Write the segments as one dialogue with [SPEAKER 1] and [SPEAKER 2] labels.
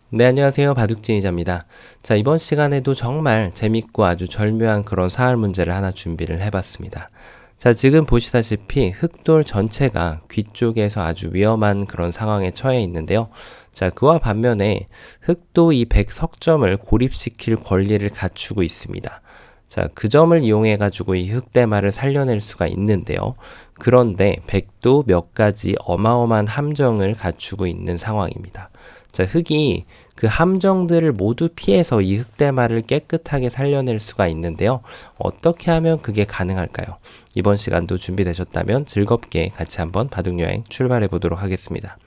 [SPEAKER 1] 네, 안녕하세요. 바둑진이자입니다. 자, 이번 시간에도 정말 재밌고 아주 절묘한 그런 사활 문제를 하나 준비를 해봤습니다. 자, 지금 보시다시피 흑돌 전체가 귀 쪽에서 아주 위험한 그런 상황에 처해 있는데요. 자, 그와 반면에 흑도 이 백석점을 고립시킬 권리를 갖추고 있습니다. 자, 그 점을 이용해 가지고 이 흑대마를 살려낼 수가 있는데요. 그런데 백도 몇 가지 어마어마한 함정을 갖추고 있는 상황입니다. 자, 흑이 그 함정들을 모두 피해서 이 흑대마를 깨끗하게 살려낼 수가 있는데요. 어떻게 하면 그게 가능할까요? 이번 시간도 준비되셨다면 즐겁게 같이 한번 바둑여행 출발해 보도록 하겠습니다.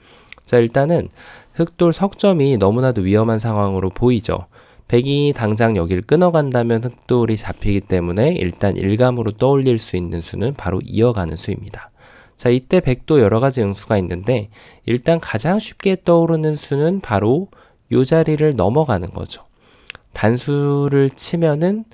[SPEAKER 1] 자, 일단은 흑돌 석점이 너무나도 위험한 상황으로 보이죠. 백이 당장 여기를 끊어간다면 흑돌이 잡히기 때문에 일단 일감으로 떠올릴 수 있는 수는 바로 이어가는 수입니다. 자, 이때 백도 여러 가지 응수가 있는데 일단 가장 쉽게 떠오르는 수는 바로 요 자리를 넘어가는 거죠. 단수를 치면은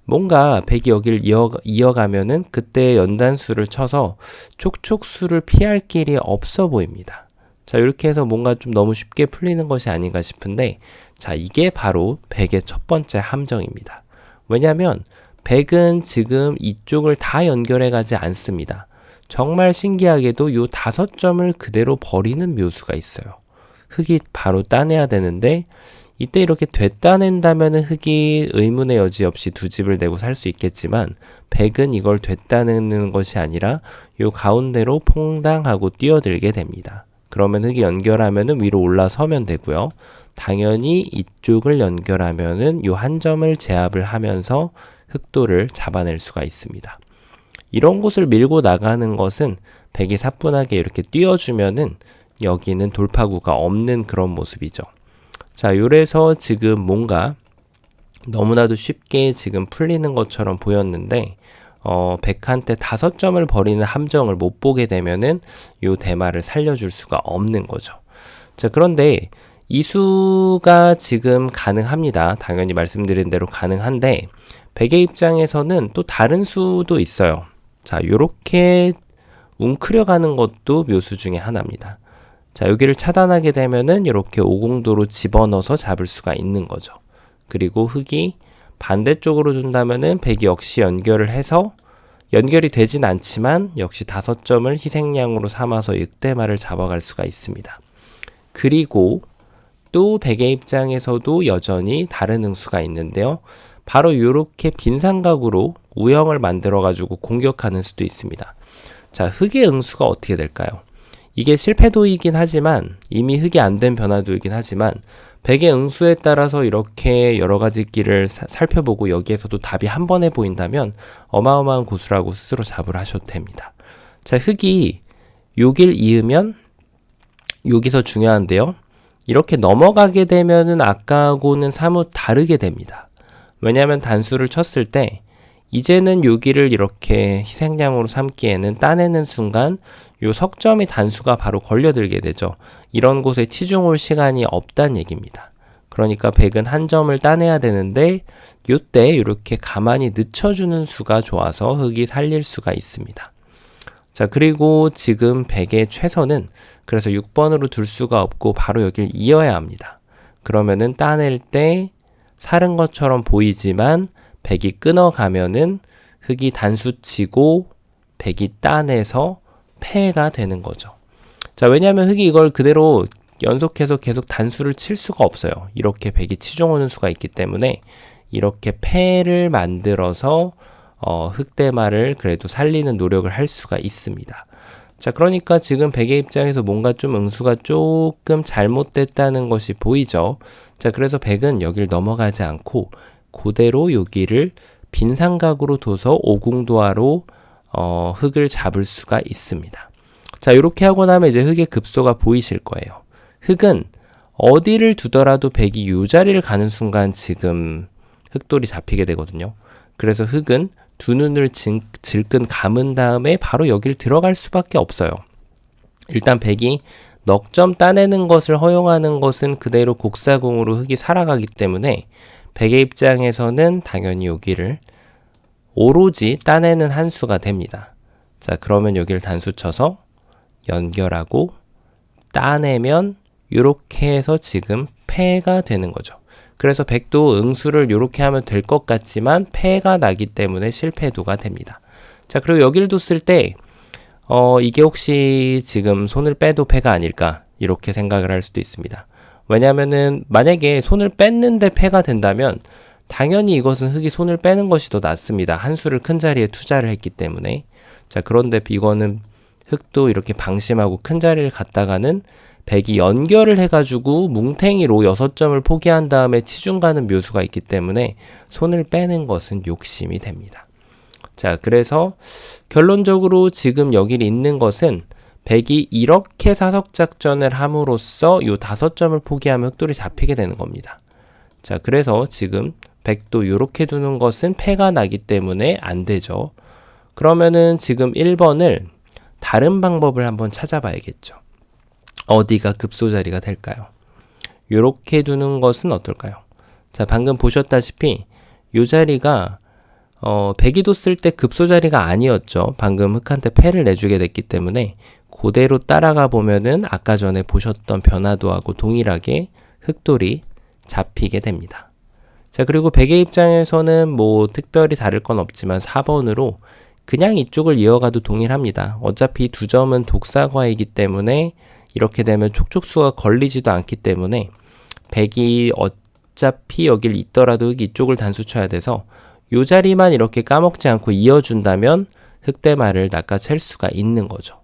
[SPEAKER 1] 뭔가 백이 여기를 이어가면은 그때 연단수를 쳐서 촉촉수를 피할 길이 없어 보입니다. 자, 이렇게 해서 뭔가 좀 너무 쉽게 풀리는 것이 아닌가 싶은데, 자, 이게 바로 백의 첫 번째 함정입니다. 왜냐하면 백은 지금 이쪽을 다 연결해 가지 않습니다. 정말 신기하게도 요 5점을 그대로 버리는 묘수가 있어요. 흑이 바로 따내야 되는데 이때 이렇게 되따낸다면 흑이 의문의 여지 없이 두 집을 내고 살 수 있겠지만 백은 이걸 되따내는 것이 아니라 요 가운데로 퐁당하고 뛰어들게 됩니다. 그러면 흑이 연결하면은 위로 올라서면 되고요. 당연히 이쪽을 연결하면은 요 한 점을 제압을 하면서 흑도를 잡아낼 수가 있습니다. 이런 곳을 밀고 나가는 것은 백이 사뿐하게 이렇게 띄워주면은 여기는 돌파구가 없는 그런 모습이죠. 자, 요래서 지금 뭔가 너무나도 쉽게 지금 풀리는 것처럼 보였는데 백한테 5점을 버리는 함정을 못 보게 되면은 요 대마를 살려줄 수가 없는 거죠. 자, 그런데 이 수가 지금 가능합니다. 당연히 말씀드린 대로 가능한데 백의 입장에서는 또 다른 수도 있어요. 자, 요렇게 웅크려가는 것도 묘수 중에 하나입니다. 자, 여기를 차단하게 되면은 이렇게 오공도로 집어넣어서 잡을 수가 있는 거죠. 그리고 흑이 반대쪽으로 둔다면은 백이 역시 연결을 해서 연결이 되진 않지만 역시 5점을 희생양으로 삼아서 늑대마를 잡아갈 수가 있습니다. 그리고 또 백의 입장에서도 여전히 다른 응수가 있는데요. 바로 이렇게 빈삼각으로 우형을 만들어 가지고 공격하는 수도 있습니다. 자, 흑의 응수가 어떻게 될까요? 이게 실패도이긴 하지만 이미 흑이 안 된 변화도이긴 하지만 백의 응수에 따라서 이렇게 여러 가지 길을 살펴보고 여기에서도 답이 한 번에 보인다면 어마어마한 고수라고 스스로 자부를 하셔도 됩니다. 자, 흑이 요길 이으면 여기서 중요한데요. 이렇게 넘어가게 되면은 아까하고는 사뭇 다르게 됩니다. 왜냐하면 단수를 쳤을 때 이제는 여기를 이렇게 희생양으로 삼기에는 따내는 순간 요 석점의 단수가 바로 걸려들게 되죠. 이런 곳에 치중 올 시간이 없다는 얘기입니다. 그러니까 백은 한 점을 따내야 되는데 요때 이렇게 가만히 늦춰주는 수가 좋아서 흑이 살릴 수가 있습니다. 자, 그리고 지금 백의 최선은 그래서 6번으로 둘 수가 없고 바로 여기를 이어야 합니다. 그러면은 따낼 때 살은 것처럼 보이지만 백이 끊어가면은 흑이 단수치고 백이 따내서 패가 되는 거죠. 자, 왜냐하면 흑이 이걸 그대로 연속해서 계속 단수를 칠 수가 없어요. 이렇게 백이 치중 오는 수가 있기 때문에 이렇게 패를 만들어서 흑대마를 그래도 살리는 노력을 할 수가 있습니다. 자, 그러니까 지금 백의 입장에서 뭔가 좀 응수가 조금 잘못됐다는 것이 보이죠. 자, 그래서 백은 여길 넘어가지 않고 그대로 여기를 빈삼각으로 둬서 오궁도하로 흑을 잡을 수가 있습니다. 자, 이렇게 하고 나면 이제 흑의 급소가 보이실 거예요. 흑은 어디를 두더라도 백이 이 자리를 가는 순간 지금 흑돌이 잡히게 되거든요. 그래서 흑은 두 눈을 질끈 감은 다음에 바로 여길 들어갈 수밖에 없어요. 일단 백이 넉점 따내는 것을 허용하는 것은 그대로 곡사공으로 흑이 살아가기 때문에 백의 입장에서는 당연히 여기를 오로지 따내는 한 수가 됩니다. 자, 그러면 여기를 단수 쳐서 연결하고 따내면 이렇게 해서 지금 패가 되는 거죠. 그래서 100도 응수를 이렇게 하면 될 것 같지만 패가 나기 때문에 실패도가 됩니다. 자, 그리고 여기를 뒀을 때 이게 혹시 지금 손을 빼도 패가 아닐까 이렇게 생각을 할 수도 있습니다. 왜냐면은 만약에 손을 뺐는데 패가 된다면 당연히 이것은 흙이 손을 빼는 것이 더 낫습니다. 한 수를 큰 자리에 투자를 했기 때문에. 자, 그런데 이거는 흙도 이렇게 방심하고 큰 자리를 갔다가는 백이 연결을 해가지고 뭉탱이로 6점을 포기한 다음에 치중 가는 묘수가 있기 때문에 손을 빼는 것은 욕심이 됩니다. 자, 그래서 결론적으로 지금 여기 있는 것은 백이 이렇게 사석작전을 함으로써 요 5점을 포기하면 흑돌이 잡히게 되는 겁니다. 자, 그래서 지금 백도 이렇게 두는 것은 패가 나기 때문에 안 되죠. 그러면은 지금 1번을 다른 방법을 한번 찾아봐야겠죠. 어디가 급소 자리가 될까요? 이렇게 두는 것은 어떨까요? 자, 방금 보셨다시피 이 자리가 백이 뒀을 때 급소 자리가 아니었죠. 방금 흑한테 패를 내주게 됐기 때문에 그대로 따라가 보면은 아까 전에 보셨던 변화도하고 동일하게 흑돌이 잡히게 됩니다. 자, 그리고 백의 입장에서는 뭐 특별히 다를 건 없지만 4번으로 그냥 이쪽을 이어가도 동일합니다. 어차피 2점은 독사과이기 때문에 이렇게 되면 촉촉수가 걸리지도 않기 때문에 백이 어차피 여길 있더라도 흑 이쪽을 단수 쳐야 돼서 요 자리만 이렇게 까먹지 않고 이어준다면 흑대말을 낚아챌 수가 있는 거죠.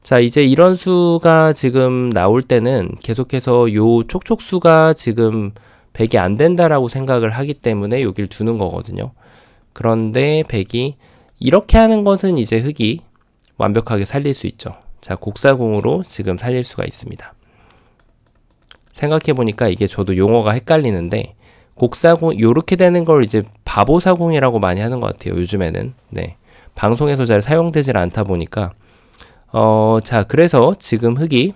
[SPEAKER 1] 자, 이제 이런 수가 지금 나올 때는 계속해서 요 촉촉수가 지금 백이 안 된다라고 생각을 하기 때문에 여길 두는 거거든요. 그런데 백이 이렇게 하는 것은 이제 흑이 완벽하게 살릴 수 있죠. 자, 곡사공으로 지금 살릴 수가 있습니다. 생각해보니까 이게 저도 용어가 헷갈리는데 곡사공 요렇게 되는 걸 이제 바보사공이라고 많이 하는 것 같아요. 요즘에는. 네. 방송에서 잘 사용되질 않다 보니까 자, 그래서 지금 흑이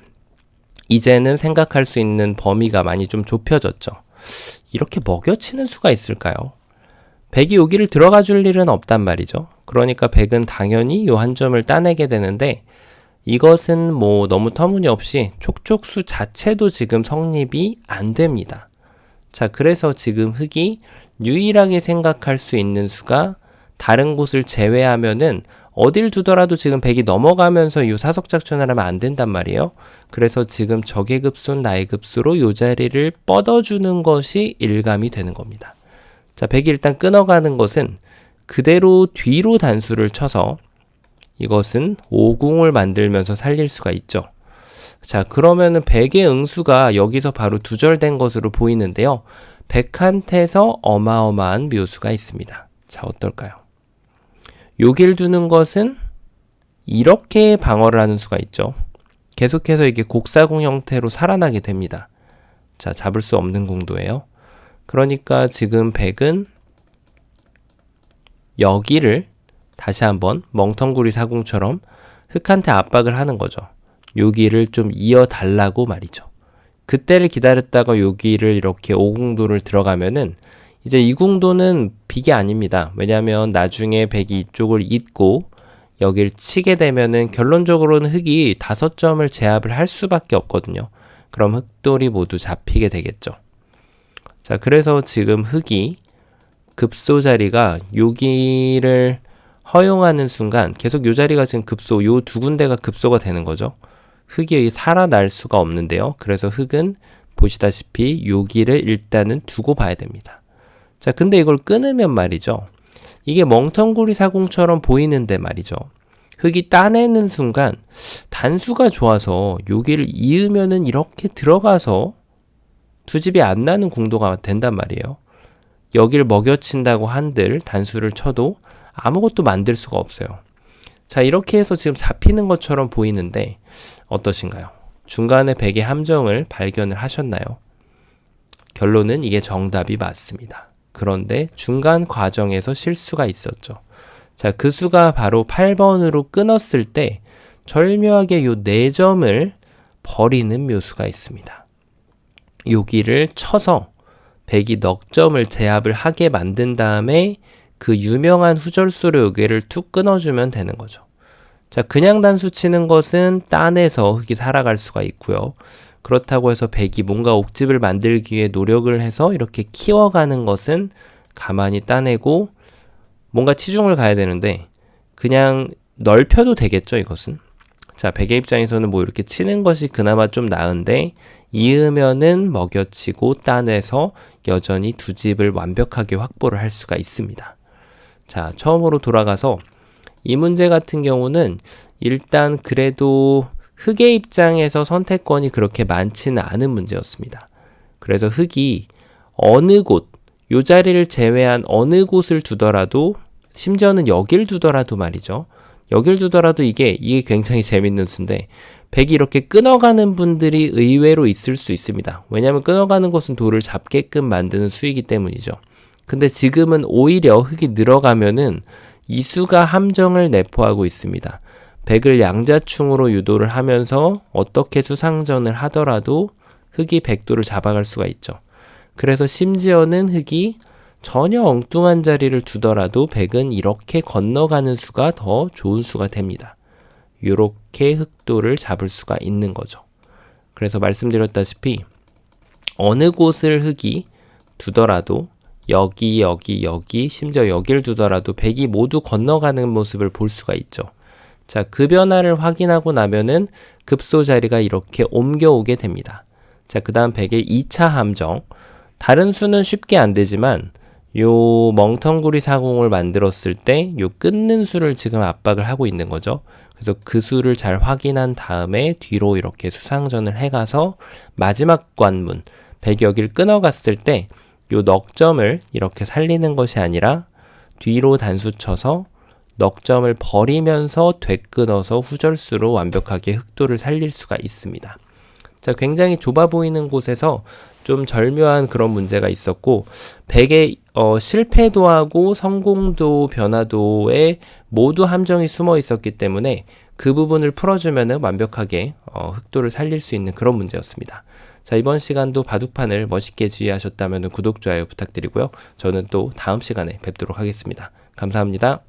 [SPEAKER 1] 이제는 생각할 수 있는 범위가 많이 좀 좁혀졌죠. 이렇게 먹여치는 수가 있을까요? 백이 여기를 들어가 줄 일은 없단 말이죠. 그러니까 백은 당연히 요 한 점을 따내게 되는데 이것은 뭐 너무 터무니없이 촉촉수 자체도 지금 성립이 안 됩니다. 자, 그래서 지금 흑이 유일하게 생각할 수 있는 수가 다른 곳을 제외하면은 어딜 두더라도 지금 백이 넘어가면서 이 사석작전을 하면 안 된단 말이에요. 그래서 지금 적의 급수는 나의 급수로 이 자리를 뻗어주는 것이 일감이 되는 겁니다. 자, 백이 일단 끊어가는 것은 그대로 뒤로 단수를 쳐서 이것은 오궁을 만들면서 살릴 수가 있죠. 자, 그러면은 백의 응수가 여기서 바로 두절된 것으로 보이는데요. 백한테서 어마어마한 묘수가 있습니다. 자, 어떨까요? 여길 두는 것은 이렇게 방어를 하는 수가 있죠. 계속해서 이게 곡사궁 형태로 살아나게 됩니다. 자, 잡을 수 없는 궁도예요. 그러니까 지금 백은 여기를 다시 한번 멍텅구리 사궁처럼 흑한테 압박을 하는 거죠. 여기를 좀 이어달라고 말이죠. 그때를 기다렸다가 여기를 이렇게 오궁도를 들어가면은 이제 이 궁도는 빅이 아닙니다. 왜냐하면 나중에 백이 이쪽을 잇고 여길 치게 되면은 결론적으로는 흑이 5점을 제압을 할 수밖에 없거든요. 그럼 흑돌이 모두 잡히게 되겠죠. 자, 그래서 지금 흑이 급소 자리가 여기를 허용하는 순간 계속 요 자리가 지금 급소, 요 두 군데가 급소가 되는 거죠. 흑이 살아날 수가 없는데요. 그래서 흑은 보시다시피 여기를 일단은 두고 봐야 됩니다. 자, 근데 이걸 끊으면 말이죠. 이게 멍텅구리 사공처럼 보이는데 말이죠. 흑이 따내는 순간 단수가 좋아서 여기를 이으면은 이렇게 들어가서 두 집이 안 나는 궁도가 된단 말이에요. 여기를 먹여친다고 한들 단수를 쳐도 아무것도 만들 수가 없어요. 자, 이렇게 해서 지금 잡히는 것처럼 보이는데 어떠신가요? 중간에 백의 함정을 발견을 하셨나요? 결론은 이게 정답이 맞습니다. 그런데 중간 과정에서 실수가 있었죠. 자, 그 수가 바로 8번으로 끊었을 때 절묘하게 요 4점을 버리는 묘수가 있습니다. 여기를 쳐서 백이 넉 점을 제압을 하게 만든 다음에 그 유명한 후절수로 여기를 툭 끊어주면 되는 거죠. 자, 그냥 단수 치는 것은 따내서 흑이 살아갈 수가 있고요. 그렇다고 해서 백이 뭔가 옥집을 만들기 위해 노력을 해서 이렇게 키워가는 것은 가만히 따내고 뭔가 치중을 가야 되는데 그냥 넓혀도 되겠죠, 이것은. 자, 백의 입장에서는 뭐 이렇게 치는 것이 그나마 좀 나은데 이으면은 먹여치고 따내서 여전히 두 집을 완벽하게 확보를 할 수가 있습니다. 자, 처음으로 돌아가서 이 문제 같은 경우는 일단 그래도 흑의 입장에서 선택권이 그렇게 많지는 않은 문제였습니다. 그래서 흑이 어느 곳, 요 자리를 제외한 어느 곳을 두더라도 심지어는 여길 두더라도 말이죠. 여길 두더라도 이게 굉장히 재밌는 수인데 백이 이렇게 끊어가는 분들이 의외로 있을 수 있습니다. 왜냐하면 끊어가는 것은 돌을 잡게끔 만드는 수이기 때문이죠. 근데 지금은 오히려 흑이 늘어가면은 이 수가 함정을 내포하고 있습니다. 백을 양자충으로 유도를 하면서 어떻게 수상전을 하더라도 흑이 백도를 잡아갈 수가 있죠. 그래서 심지어는 흑이 전혀 엉뚱한 자리를 두더라도 백은 이렇게 건너가는 수가 더 좋은 수가 됩니다. 이렇게 흑도를 잡을 수가 있는 거죠. 그래서 말씀드렸다시피 어느 곳을 흑이 두더라도 여기, 심지어 여기를 두더라도 백이 모두 건너가는 모습을 볼 수가 있죠. 자, 그 변화를 확인하고 나면은 급소 자리가 이렇게 옮겨오게 됩니다. 자, 그 다음 백의 2차 함정. 다른 수는 쉽게 안 되지만 요 멍텅구리 사공을 만들었을 때 요 끊는 수를 지금 압박을 하고 있는 거죠. 그래서 그 수를 잘 확인한 다음에 뒤로 이렇게 수상전을 해가서 마지막 관문, 백이 여기를 끊어갔을 때 요 넉점을 이렇게 살리는 것이 아니라 뒤로 단수 쳐서 넉점을 버리면서 되끊어서 후절수로 완벽하게 흑도를 살릴 수가 있습니다. 자, 굉장히 좁아 보이는 곳에서 좀 절묘한 그런 문제가 있었고 백의 실패도하고 성공도 변화도에 모두 함정이 숨어 있었기 때문에 그 부분을 풀어주면 완벽하게 흑도를 살릴 수 있는 그런 문제였습니다. 자, 이번 시간도 바둑판을 멋있게 지휘하셨다면 구독, 좋아요 부탁드리고요. 저는 또 다음 시간에 뵙도록 하겠습니다. 감사합니다.